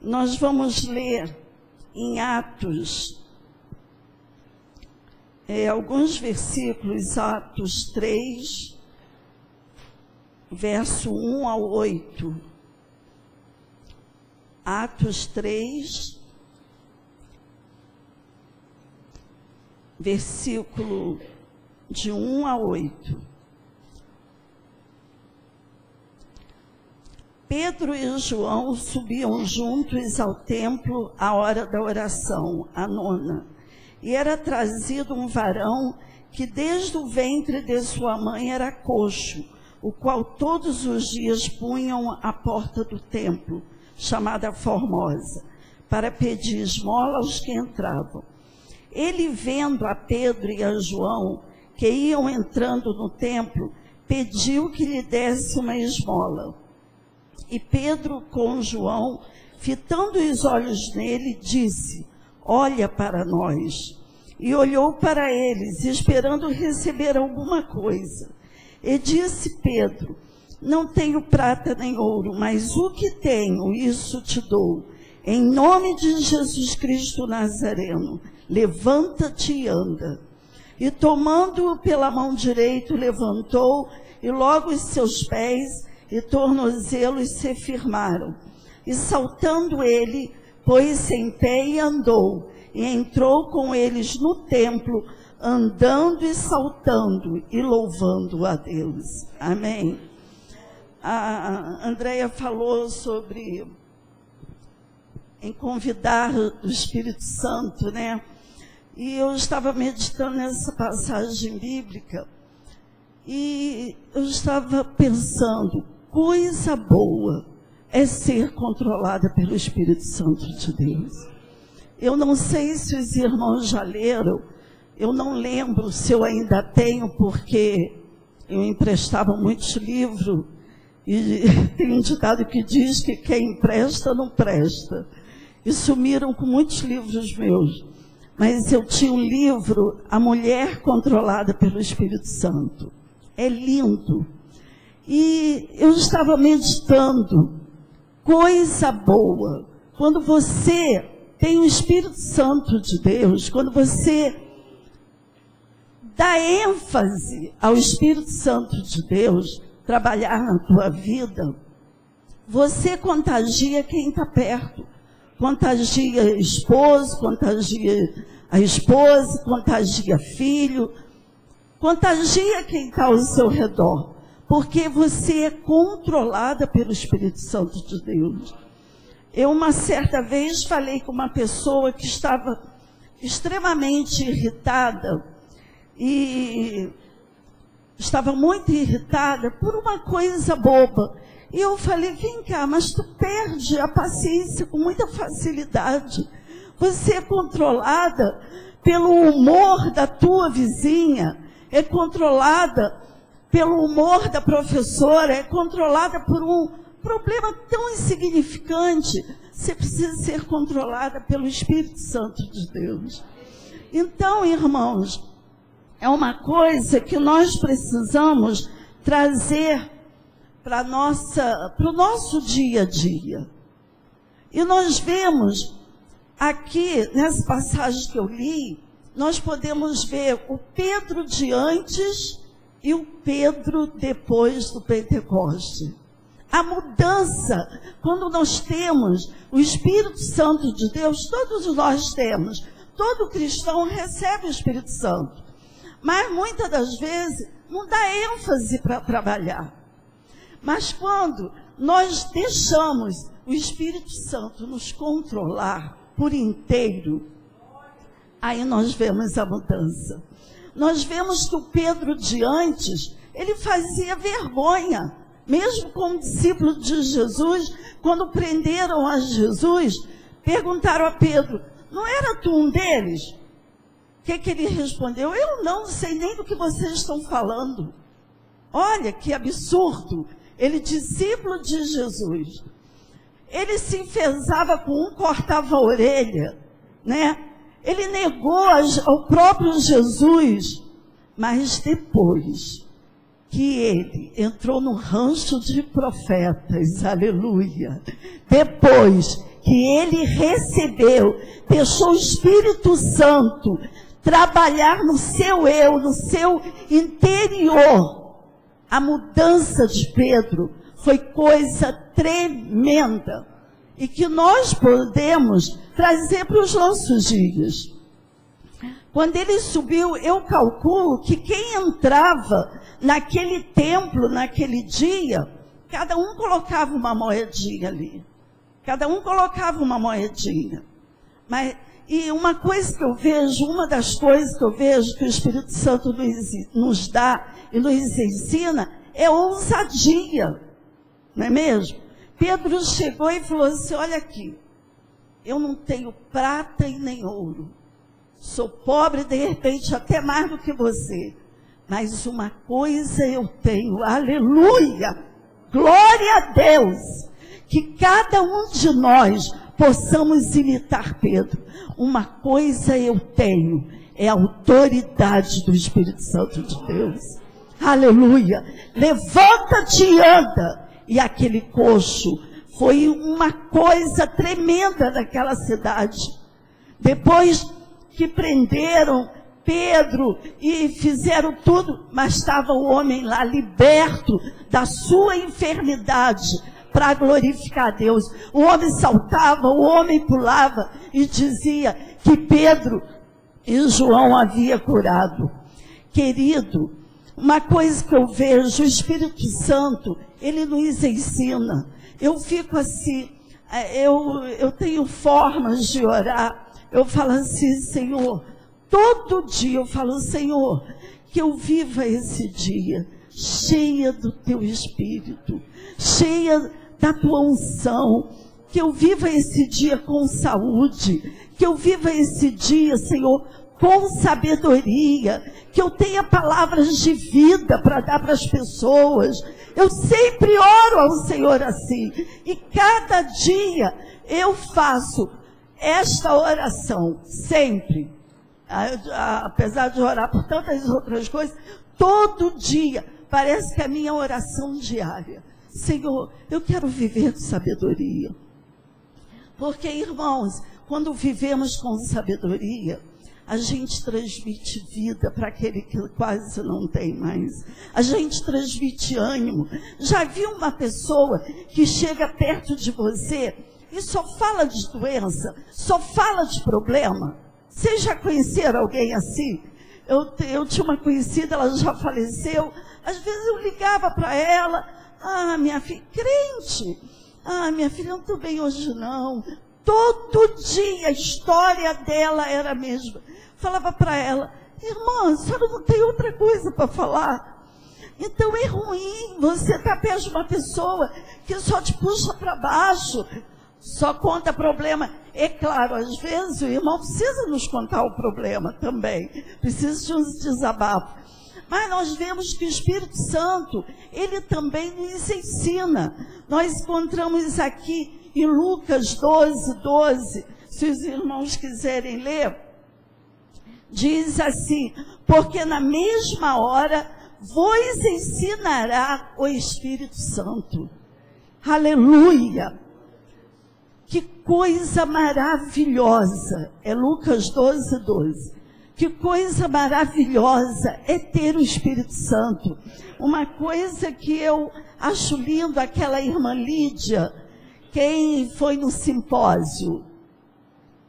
Nós vamos ler em Atos, alguns versículos, Atos 3, verso 1 ao 8. Atos 3, versículo de 1 a 8. Pedro e João subiam juntos ao templo à hora da oração, a 9ª, e era trazido um varão que desde o ventre de sua mãe era coxo, o qual todos os dias punham à porta do templo, chamada Formosa, para pedir esmola aos que entravam. Ele, vendo a Pedro e a João, que iam entrando no templo, pediu que lhe desse uma esmola. E Pedro, com João, fitando os olhos nele, disse: olha para nós. E olhou para eles, esperando receber alguma coisa. E disse Pedro: não tenho prata nem ouro, mas o que tenho, isso te dou. Em nome de Jesus Cristo Nazareno, levanta-te e anda. E tomando-o pela mão direita, levantou, e logo os seus pés e tornozelos se firmaram. E saltando ele, pôs-se em pé e andou, e entrou com eles no templo, andando e saltando e louvando a Deus. Amém. A Andréia falou sobre em convidar o Espírito Santo, né? E eu estava meditando nessa passagem bíblica, e eu estava pensando, coisa boa é ser controlada pelo Espírito Santo de Deus. Eu não sei se os irmãos já leram, eu não lembro se eu ainda tenho, porque eu emprestava muitos livros, e tem um ditado que diz que quem empresta não presta. E sumiram com muitos livros meus. Mas eu tinha um livro, A Mulher Controlada pelo Espírito Santo. É lindo. E eu estava meditando, coisa boa, quando você tem o Espírito Santo de Deus, quando você dá ênfase ao Espírito Santo de Deus trabalhar na tua vida, você contagia quem está perto, contagia esposo, contagia a esposa, contagia filho, contagia quem está ao seu redor, porque você é controlada pelo Espírito Santo de Deus. Eu, uma certa vez, falei com uma pessoa que estava extremamente irritada, e estava muito irritada por uma coisa boba. E eu falei, vem cá, mas tu perde a paciência com muita facilidade. Você é controlada pelo humor da tua vizinha, é controlada pelo humor da professora, é controlada por um problema tão insignificante. Você precisa ser controlada pelo Espírito Santo de Deus. Então, irmãos, é uma coisa que nós precisamos trazer para o nosso dia a dia. E nós vemos aqui, nessa passagem que eu li, nós podemos ver o Pedro de antes e o Pedro depois do Pentecoste. A mudança, quando nós temos o Espírito Santo de Deus, todos nós temos, todo cristão recebe o Espírito Santo. Mas muitas das vezes não dá ênfase para trabalhar. Mas quando nós deixamos o Espírito Santo nos controlar por inteiro, aí nós vemos a mudança. Nós vemos que o Pedro de antes, ele fazia vergonha, mesmo como discípulo de Jesus. Quando prenderam a Jesus, perguntaram a Pedro, não era tu um deles? O que ele respondeu? Eu não sei nem do que vocês estão falando. Olha que absurdo. Ele, discípulo de Jesus, ele se enfesava com um, cortava a orelha, né? Ele negou ao próprio Jesus, mas depois que ele entrou no rancho de profetas, aleluia, depois que ele recebeu, deixou o Espírito Santo trabalhar no seu eu, no seu interior, a mudança de Pedro foi coisa tremenda. E que nós podemos trazer para os nossos dias. Quando ele subiu, eu calculo que quem entrava naquele templo, naquele dia, cada um colocava uma moedinha ali. Cada um colocava uma moedinha. E uma coisa que eu vejo, uma das coisas que eu vejo que o Espírito Santo nos dá e nos ensina é ousadia. Não é mesmo? Pedro chegou e falou assim, olha aqui, eu não tenho prata e nem ouro. Sou pobre, de repente, até mais do que você. Mas uma coisa eu tenho, aleluia, glória a Deus, que cada um de nós possamos imitar Pedro. Uma coisa eu tenho, é a autoridade do Espírito Santo de Deus. Aleluia, levanta-te e anda. E aquele coxo foi uma coisa tremenda naquela cidade. Depois que prenderam Pedro e fizeram tudo, mas estava o homem lá liberto da sua enfermidade para glorificar a Deus. O homem saltava, o homem pulava e dizia que Pedro e João havia curado. Querido, uma coisa que eu vejo, o Espírito Santo, ele nos ensina. Eu fico assim, eu tenho formas de orar. Eu falo assim, Senhor, todo dia eu falo, Senhor, que eu viva esse dia cheia do teu Espírito, cheia da tua unção, que eu viva esse dia com saúde, que eu viva esse dia, Senhor, com sabedoria, que eu tenha palavras de vida para dar para as pessoas. Eu sempre oro ao Senhor assim, e cada dia eu faço esta oração, sempre. Apesar de orar por tantas outras coisas, todo dia, parece que é a minha oração diária. Senhor, eu quero viver de sabedoria. Porque, irmãos, quando vivemos com sabedoria, a gente transmite vida para aquele que quase não tem mais. A gente transmite ânimo. Já viu uma pessoa que chega perto de você e só fala de doença, só fala de problema? Vocês já conheceram alguém assim? Eu tinha uma conhecida, ela já faleceu. Às vezes eu ligava para ela, minha filha, crente, minha filha, não estou bem hoje não. Todo dia a história dela era a mesma. Falava para ela, irmã, a senhora não tem outra coisa para falar? Então é ruim você estar perto de uma pessoa que só te puxa para baixo, só conta problema. É claro, às vezes o irmão precisa nos contar o problema também, precisa de um desabafo. Mas nós vemos que o Espírito Santo, ele também nos ensina. Nós encontramos aqui em Lucas 12, 12, se os irmãos quiserem ler, diz assim, porque na mesma hora vos ensinará o Espírito Santo. Aleluia! Que coisa maravilhosa, é Lucas 12, 12. Que coisa maravilhosa é ter o Espírito Santo. Uma coisa que eu acho lindo, aquela irmã Lídia, quem foi no simpósio,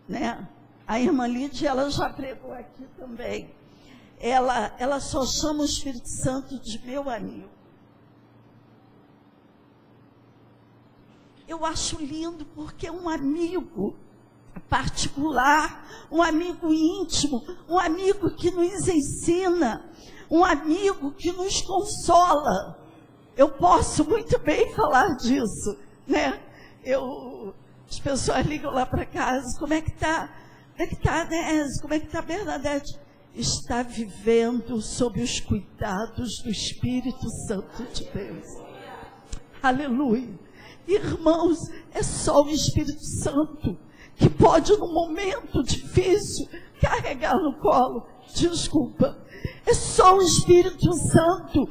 né? A irmã Lídia, ela já pregou aqui também. Ela só chama o Espírito Santo de meu amigo. Eu acho lindo porque é um amigo particular, um amigo íntimo, um amigo que nos ensina, um amigo que nos consola. Eu posso muito bem falar disso, né? As pessoas ligam lá para casa, como é que está? Como é que está, Nézia? Como é que está, Bernadette? Está vivendo sob os cuidados do Espírito Santo de Deus. Aleluia. Irmãos, é só o Espírito Santo que pode, num momento difícil, carregar no colo. Desculpa. É só o Espírito Santo.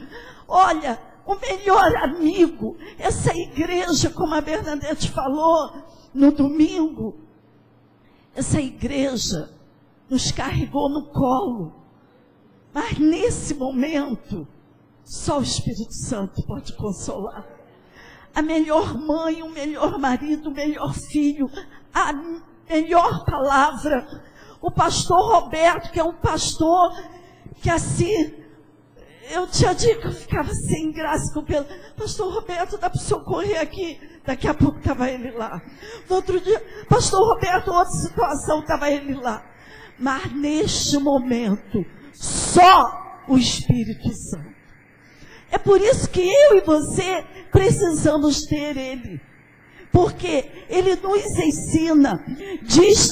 Olha, o melhor amigo, essa igreja, como a Bernadette falou, no domingo, essa igreja nos carregou no colo. Mas nesse momento, só o Espírito Santo pode consolar. A melhor mãe, o melhor marido, o melhor filho, a melhor palavra. O pastor Roberto, que é um pastor que assim, eu tinha dito que eu ficava sem graça com o Pedro. Pastor Roberto, dá para o senhor correr aqui? Daqui a pouco estava ele lá. No outro dia, pastor Roberto, outra situação, estava ele lá. Mas neste momento, só o Espírito Santo. É por isso que eu e você precisamos ter Ele. Porque Ele nos ensina, diz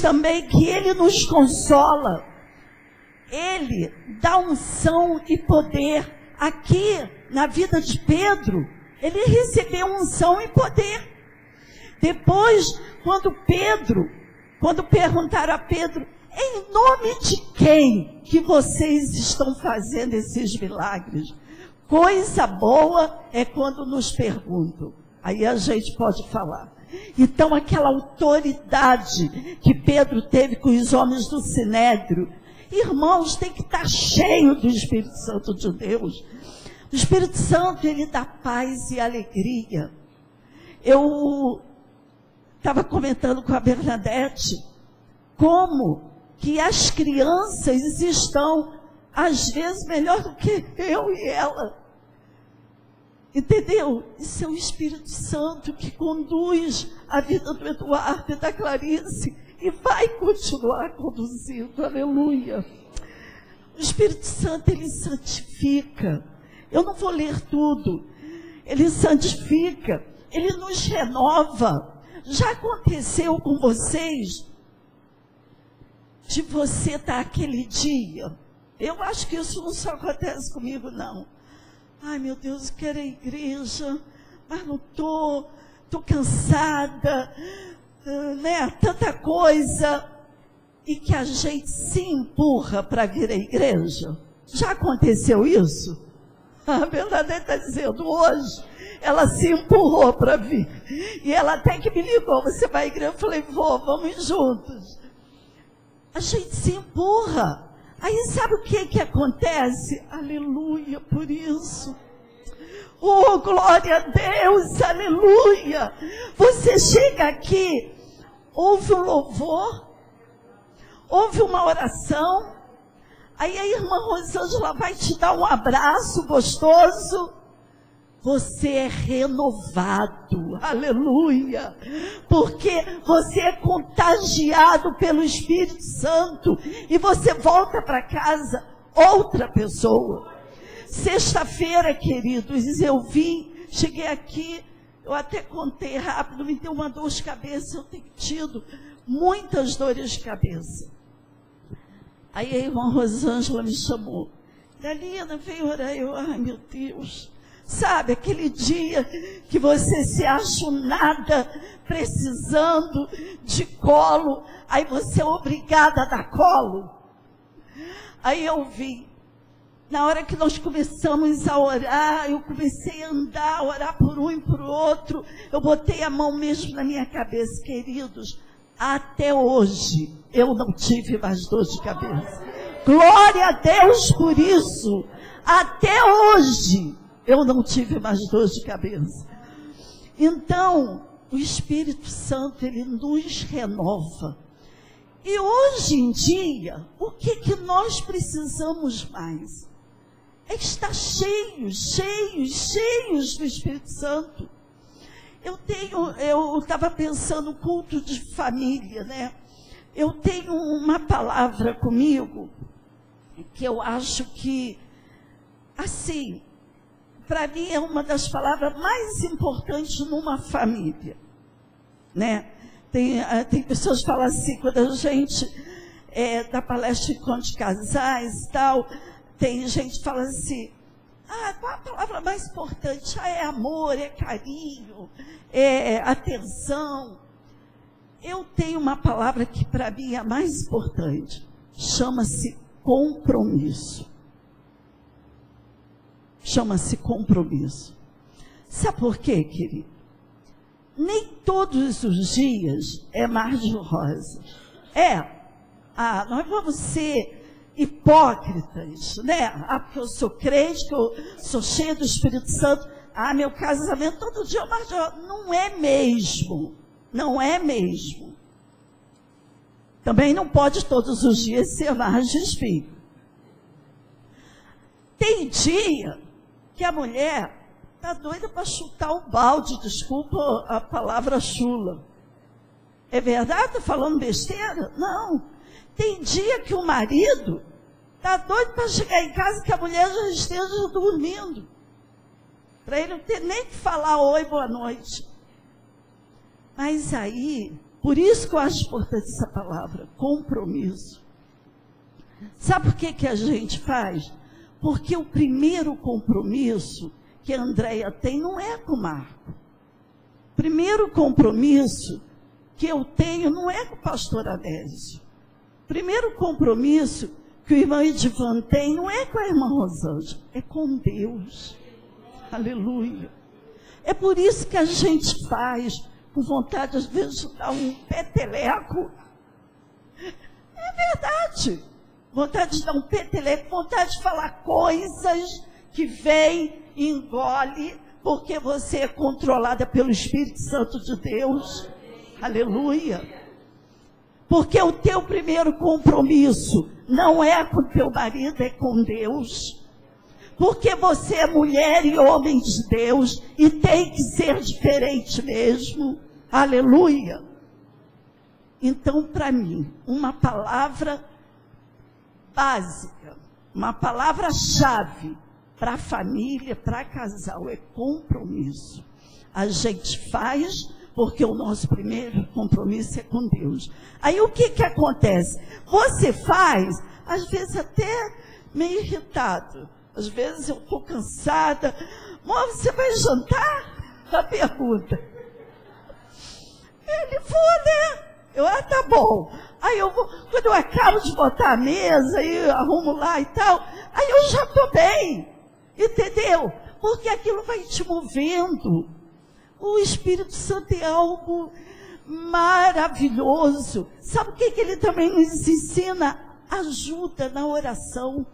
também que Ele nos consola. Ele dá unção e poder. Aqui, na vida de Pedro, ele recebeu unção e poder. Depois, quando perguntaram a Pedro, em nome de quem que vocês estão fazendo esses milagres? Coisa boa é quando nos perguntam. Aí a gente pode falar. Então, aquela autoridade que Pedro teve com os homens do Sinédrio, irmãos, tem que estar cheio do Espírito Santo de Deus. O Espírito Santo, ele dá paz e alegria. Eu estava comentando com a Bernadette como que as crianças estão, às vezes, melhor do que eu e ela. Entendeu? Isso é o Espírito Santo que conduz a vida do Eduardo e da Clarice e vai continuar conduzindo. Aleluia. O Espírito Santo, ele santifica. Eu não vou ler tudo. Ele santifica, ele nos renova. Já aconteceu com vocês de você estar aquele dia? Eu acho que isso não só acontece comigo, não. Ai, meu Deus, eu quero a igreja, mas não estou cansada, né? Tanta coisa. E que a gente se empurra para vir à igreja. Já aconteceu isso? A Bernadette está dizendo, hoje, ela se empurrou para vir. E ela até que me ligou, você vai à igreja? Eu falei, vamos juntos. A gente se empurra. Aí sabe o que acontece? Aleluia por isso. Oh, glória a Deus, aleluia. Você chega aqui, ouve um louvor, ouve uma oração, aí a irmã Rosângela vai te dar um abraço gostoso. Você é renovado, aleluia, porque você é contagiado pelo Espírito Santo e você volta para casa outra pessoa. Sexta-feira, queridos, eu cheguei aqui, eu até contei rápido, me deu uma dor de cabeça, eu tenho tido muitas dores de cabeça. Aí a irmã Rosângela me chamou, Dalina, vem orar. Eu, ai meu Deus. Sabe, aquele dia que você se acha um nada, precisando de colo, aí você é obrigada a dar colo. Aí eu vi, na hora que nós começamos a orar, eu comecei a andar, a orar por um e por outro, eu botei a mão mesmo na minha cabeça, queridos, até hoje eu não tive mais dor de cabeça. Glória a Deus por isso, até hoje eu não tive mais dor de cabeça. Então, o Espírito Santo, ele nos renova. E hoje em dia, o que nós precisamos mais? É estar cheios do Espírito Santo. Eu estava pensando no culto de família, né? Eu tenho uma palavra comigo, que eu acho que, assim, para mim é uma das palavras mais importantes numa família, né? Tem pessoas que falam assim, quando a gente dá palestra em encontro de casais e tal, tem gente que fala assim, qual a palavra mais importante? É amor, é carinho, é atenção. Eu tenho uma palavra que para mim é a mais importante, chama-se compromisso. Chama-se compromisso. Sabe por quê, querido? Nem todos os dias é mar de rosas. Nós vamos ser hipócritas, né? Porque eu sou crente, que eu sou cheia do Espírito Santo. Meu casamento todo dia é mar de rosas. Não é mesmo. Não é mesmo. Também não pode todos os dias ser mar de espinho. Tem dia que a mulher está doida para chutar o balde, desculpa a palavra chula. É verdade? Estou falando besteira? Não. Tem dia que o marido está doido para chegar em casa que a mulher já esteja dormindo. Para ele não ter nem que falar oi, boa noite. Mas aí, por isso que eu acho importante essa palavra, compromisso. Sabe por que a gente faz? Porque o primeiro compromisso que a Andréia tem não é com o Marco. O primeiro compromisso que eu tenho não é com o pastor Adésio. O primeiro compromisso que o irmão Edivan tem não é com a irmã Rosângela, é com Deus. Aleluia. É por isso que a gente faz, com vontade às vezes de dar um peteleco. É verdade. Vontade de dar um peteleco, vontade de falar coisas que vem e engole, porque você é controlada pelo Espírito Santo de Deus. Aleluia. Porque o teu primeiro compromisso não é com o teu marido, é com Deus. Porque você é mulher e homem de Deus e tem que ser diferente mesmo. Aleluia. Então, para mim, uma palavra básica, uma palavra-chave para a família, para casal, é compromisso. A gente faz porque o nosso primeiro compromisso é com Deus. Aí o que acontece? Você faz, às vezes até meio irritado. Às vezes eu estou cansada. Amor, você vai jantar? A pergunta. Ele foi, né? Tá bom. Aí eu vou, quando eu acabo de botar a mesa e arrumo lá e tal, aí eu já estou bem. Entendeu? Porque aquilo vai te movendo. O Espírito Santo é algo maravilhoso. Sabe o que ele também nos ensina? Ajuda na oração.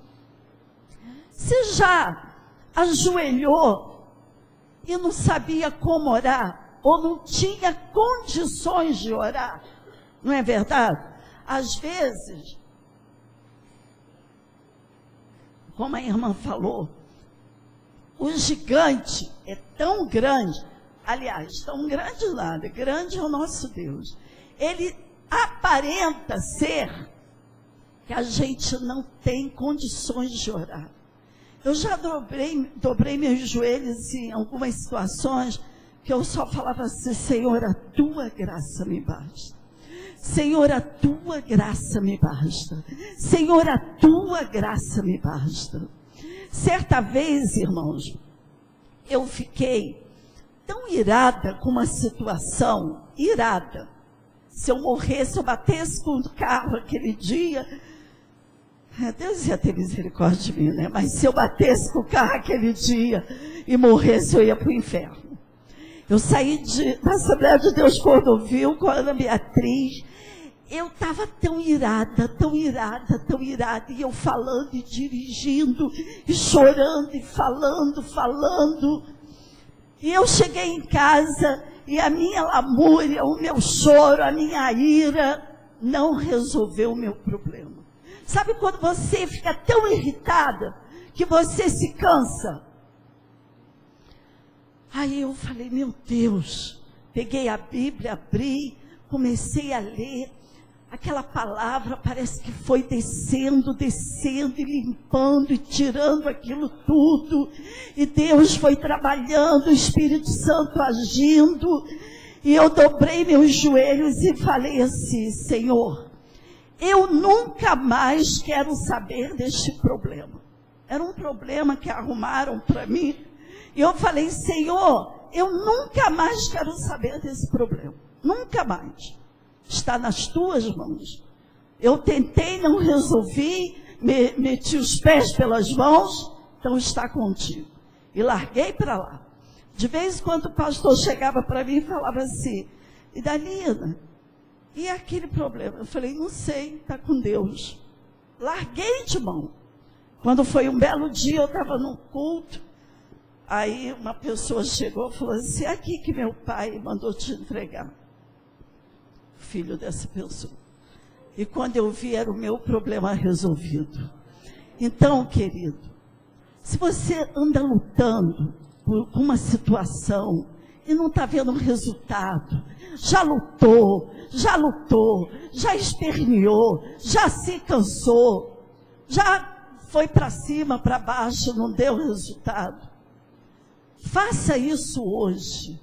Você já ajoelhou e não sabia como orar? Ou não tinha condições de orar? Não é verdade? Às vezes, como a irmã falou, o gigante é tão grande, aliás, tão grande nada, grande é o nosso Deus. Ele aparenta ser que a gente não tem condições de orar. Eu já dobrei meus joelhos em algumas situações que eu só falava assim: Senhor, a tua graça me basta. Senhor, a tua graça me basta. Senhor, a tua graça me basta. Certa vez, irmãos, eu fiquei tão irada com uma situação, irada. Se eu morresse, eu batesse com o carro aquele dia, Deus ia ter misericórdia de mim, né? Mas se eu batesse com o carro aquele dia e morresse, eu ia para o inferno. Eu saí da Assembleia de Deus Cordovil com a Ana Beatriz. Eu estava tão irada, tão irada, tão irada. E eu falando e dirigindo, e chorando, e falando. E eu cheguei em casa, e a minha lamúria, o meu choro, a minha ira, não resolveu o meu problema. Sabe quando você fica tão irritada, que você se cansa? Aí eu falei, meu Deus, peguei a Bíblia, abri, comecei a ler. Aquela palavra parece que foi descendo e limpando e tirando aquilo tudo. E Deus foi trabalhando, o Espírito Santo agindo. E eu dobrei meus joelhos e falei assim, Senhor, eu nunca mais quero saber deste problema. Era um problema que arrumaram para mim. E eu falei, Senhor, eu nunca mais quero saber desse problema. Nunca mais. Está nas tuas mãos. Eu tentei, não resolvi, meti os pés pelas mãos, então está contigo. E larguei para lá. De vez em quando o pastor chegava para mim e falava assim, e Dalina, e aquele problema? Eu falei, não sei, está com Deus. Larguei de mão. Quando foi um belo dia, eu estava num culto, aí uma pessoa chegou e falou assim, aqui que meu pai mandou te entregar. Filho dessa pessoa. E quando eu vi, era o meu problema resolvido. Então, querido, se você anda lutando por uma situação e não está vendo um resultado, já lutou, já esperneou, já se cansou, já foi para cima, para baixo, não deu resultado. Faça isso hoje.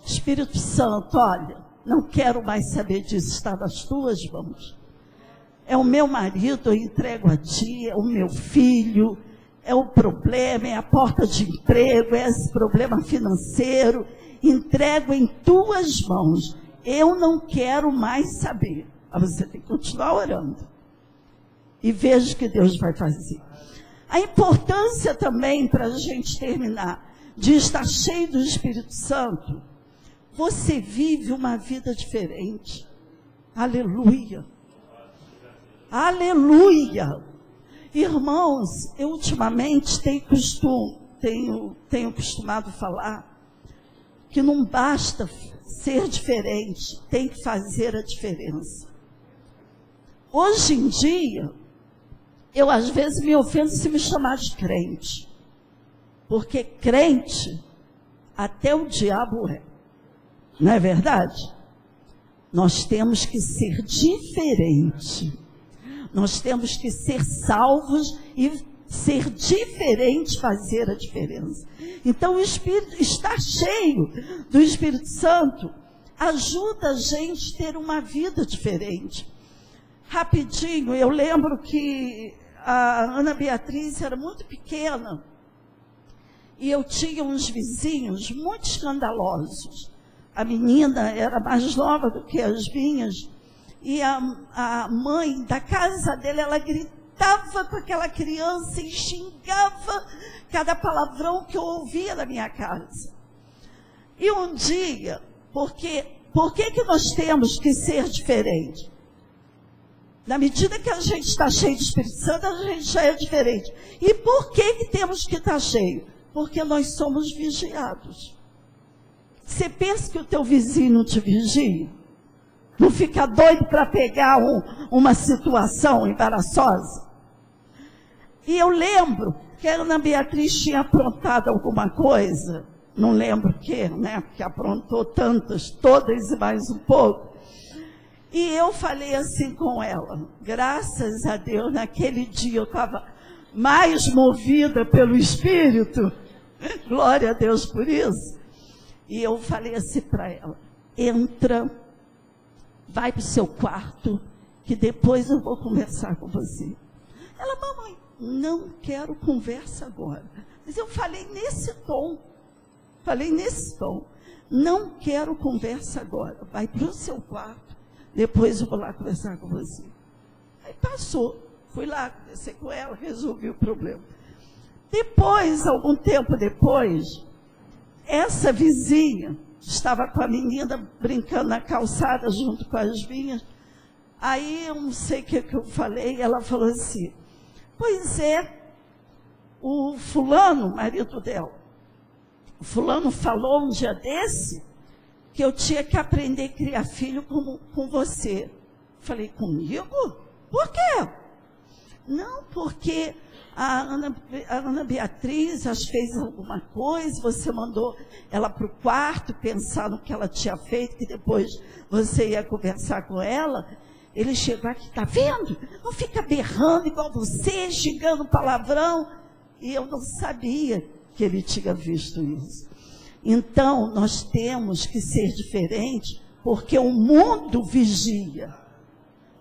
Espírito Santo, olha, não quero mais saber disso, está nas tuas mãos. É o meu marido, eu entrego a ti, é o meu filho, é o problema, é a porta de emprego, é esse problema financeiro, entrego em tuas mãos. Eu não quero mais saber. Mas você tem que continuar orando. E veja o que Deus vai fazer. A importância também, para a gente terminar, de estar cheio do Espírito Santo, você vive uma vida diferente. Aleluia. Aleluia. Irmãos, eu ultimamente tenho costumado falar que não basta ser diferente, tem que fazer a diferença. Hoje em dia, eu às vezes me ofendo se me chamar de crente, porque crente, até o diabo é, não é verdade? Nós temos que ser diferente. Nós temos que ser salvos e ser diferente, fazer a diferença. Então, o Espírito, estar cheio do Espírito Santo, ajuda a gente a ter uma vida diferente. Rapidinho, eu lembro que a Ana Beatriz era muito pequena, e eu tinha uns vizinhos muito escandalosos. A menina era mais nova do que as minhas, e a mãe da casa dele, ela gritava com aquela criança e xingava cada palavrão que eu ouvia na minha casa. E um dia, por que nós temos que ser diferente? Na medida que a gente está cheio do Espírito Santo, a gente já é diferente. E por que temos que estar cheio? Porque nós somos vigiados. Você pensa que o teu vizinho não te vigia? Não fica doido para pegar uma situação embaraçosa? E eu lembro que a Ana Beatriz tinha aprontado alguma coisa, não lembro o que, né? Porque aprontou tantas, todas e mais um pouco. E eu falei assim com ela, graças a Deus, naquele dia eu estava mais movida pelo Espírito, glória a Deus por isso. E eu falei assim para ela, entra, vai para o seu quarto, que depois eu vou conversar com você. Ela, mamãe, não quero conversa agora. Mas eu falei nesse tom, não quero conversa agora, vai para o seu quarto, depois eu vou lá conversar com você. Aí passou, fui lá, conversei com ela, resolvi o problema. Depois, algum tempo depois, essa vizinha estava com a menina brincando na calçada junto com as minhas. Aí eu não sei o que eu falei, ela falou assim, pois é, o fulano, marido dela, o fulano falou um dia desse que eu tinha que aprender a criar filho com você. Falei, comigo? Por quê? Não, porque a Ana Beatriz fez alguma coisa, você mandou ela para o quarto pensar no que ela tinha feito, que depois você ia conversar com ela. Ele chegou aqui, tá vendo? Não fica berrando igual você, xingando palavrão. E eu não sabia que ele tinha visto isso. Então, nós temos que ser diferentes, porque o mundo vigia.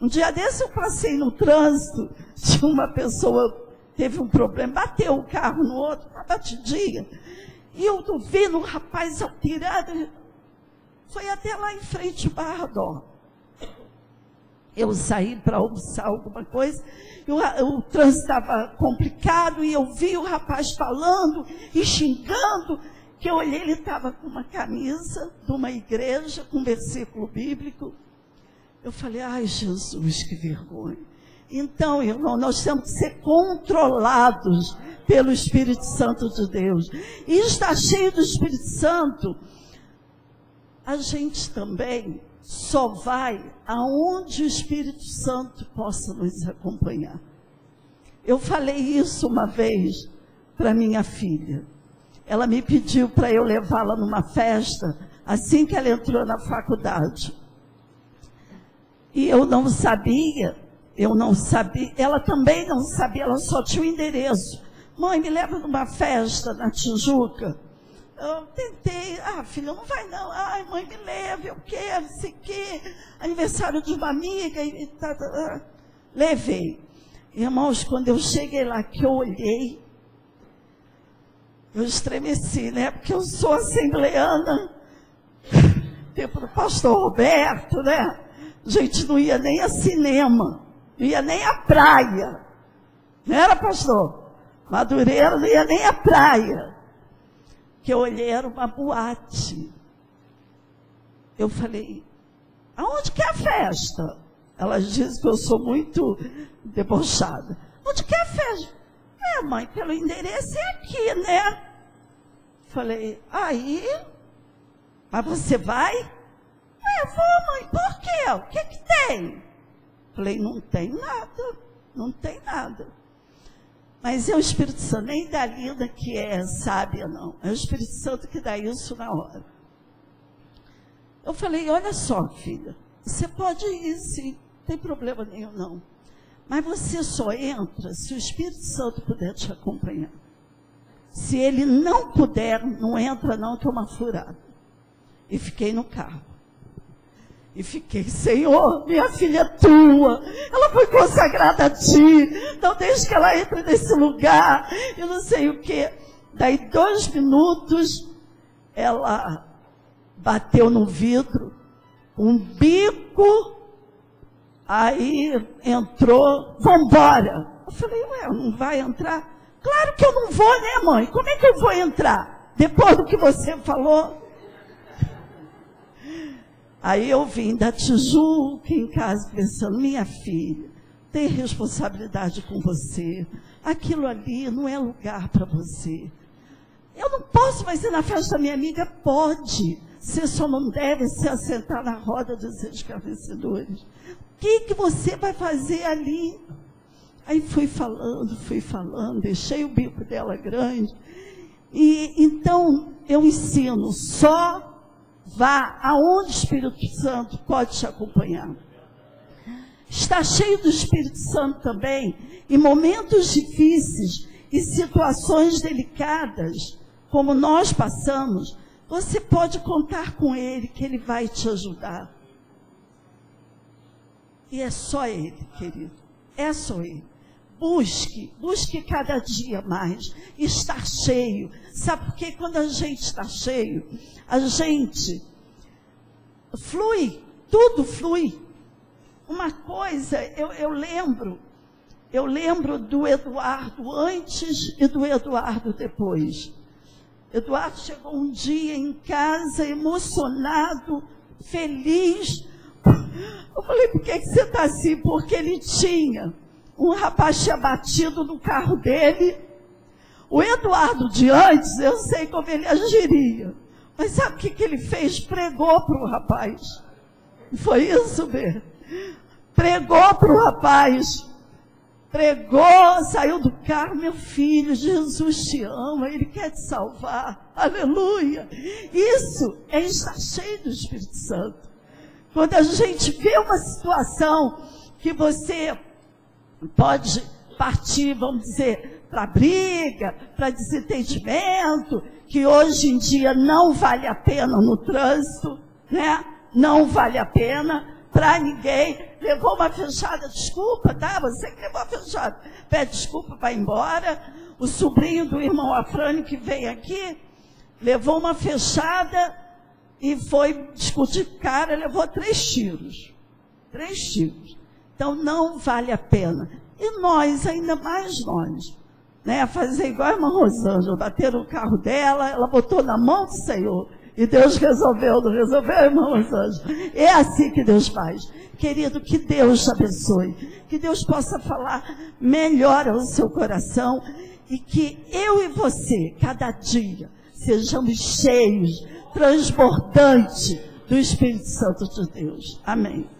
Um dia desse eu passei no trânsito, tinha uma pessoa, teve um problema, bateu o carro no outro, uma batidinha. E eu tô vendo um rapaz alterado, foi até lá em frente, Barra Dó. Eu saí para almoçar alguma coisa, e o trânsito estava complicado, e eu vi o rapaz falando e xingando, que eu olhei, ele estava com uma camisa de uma igreja, com um versículo bíblico. Eu falei, ai Jesus, que vergonha. Então, irmão, nós temos que ser controlados pelo Espírito Santo de Deus. E estar cheio do Espírito Santo, a gente também só vai aonde o Espírito Santo possa nos acompanhar. Eu falei isso uma vez para minha filha. Ela me pediu para eu levá-la numa festa, assim que ela entrou na faculdade. E eu não sabia, ela também não sabia, ela só tinha o endereço. Mãe, me leva numa festa na Tijuca. Eu tentei, filha, não vai não. Ai, mãe, me leve, eu quero, sei que, aniversário de uma amiga, e levei. Irmãos, quando eu cheguei lá, que eu olhei, eu estremeci, né? Porque eu sou assembleana, tempo do pastor Roberto, né? A gente não ia nem a cinema, não ia nem à praia. Não era, pastor? Madureira não ia nem à praia. Que eu olhei, era uma boate. Eu falei, aonde que é a festa? Ela diz que eu sou muito debochada. Onde que é a festa? Mãe, pelo endereço é aqui, né? Falei, aí? Mas você vai? Vou, mãe, por quê? O que que tem? Falei, não tem nada, não tem nada. Mas é o Espírito Santo, nem Dalila que é sábia, não. É o Espírito Santo que dá isso na hora. Eu falei, olha só, filha, você pode ir sim, não tem problema nenhum, não. Mas você só entra se o Espírito Santo puder te acompanhar. Se ele não puder, não entra não, que é uma furada. E fiquei no carro. E fiquei, Senhor, minha filha é tua, ela foi consagrada a ti, não deixe que ela entre nesse lugar, eu não sei o que. Daí 2 minutos, ela bateu no vidro, um bico, aí entrou, vambora. Eu falei, não vai entrar? Claro que eu não vou, né, mãe? Como é que eu vou entrar? Depois do que você falou? Aí eu vim da Tijuca em casa pensando, minha filha, tem responsabilidade com você. Aquilo ali não é lugar para você. Eu não posso mais ir na festa da minha amiga? Pode. Você só não deve se assentar na roda dos escarnecedores. O que você vai fazer ali? Aí fui falando, deixei o bico dela grande. E então eu ensino, só vá aonde o Espírito Santo pode te acompanhar. Está cheio do Espírito Santo também, em momentos difíceis e situações delicadas, como nós passamos, você pode contar com Ele, que Ele vai te ajudar. E é só Ele, querido, é só Ele. Busque cada dia mais, estar cheio. Sabe por quê? Quando a gente está cheio, a gente flui, tudo flui. Uma coisa, eu lembro do Eduardo antes e do Eduardo depois. Eduardo chegou um dia em casa emocionado, feliz. Eu falei, por que você está assim? Porque ele um rapaz tinha batido no carro dele. O Eduardo de antes, eu sei como ele agiria. Mas sabe o que ele fez? Pregou para o rapaz. Foi isso mesmo. Pregou para o rapaz. Pregou, saiu do carro, meu filho, Jesus te ama, Ele quer te salvar. Aleluia. Isso é estar cheio do Espírito Santo. Quando a gente vê uma situação que você pode partir, vamos dizer, para briga, para desentendimento, que hoje em dia não vale a pena no trânsito, né? Não vale a pena para ninguém. Levou uma fechada, desculpa, tá? Você que levou a fechada, pede desculpa, vai embora. O sobrinho do irmão Afrânio que veio aqui, levou uma fechada e foi discutir com o cara, levou 3 tiros. 3 tiros. Então, não vale a pena. E nós, ainda mais nós, né, fazer igual a irmã Rosângela, bater no carro dela, ela botou na mão do Senhor, e Deus resolveu, não resolveu, irmã Rosângela? É assim que Deus faz. Querido, que Deus te abençoe, que Deus possa falar melhor ao seu coração, e que eu e você, cada dia, sejamos cheios, transbordantes do Espírito Santo de Deus. Amém.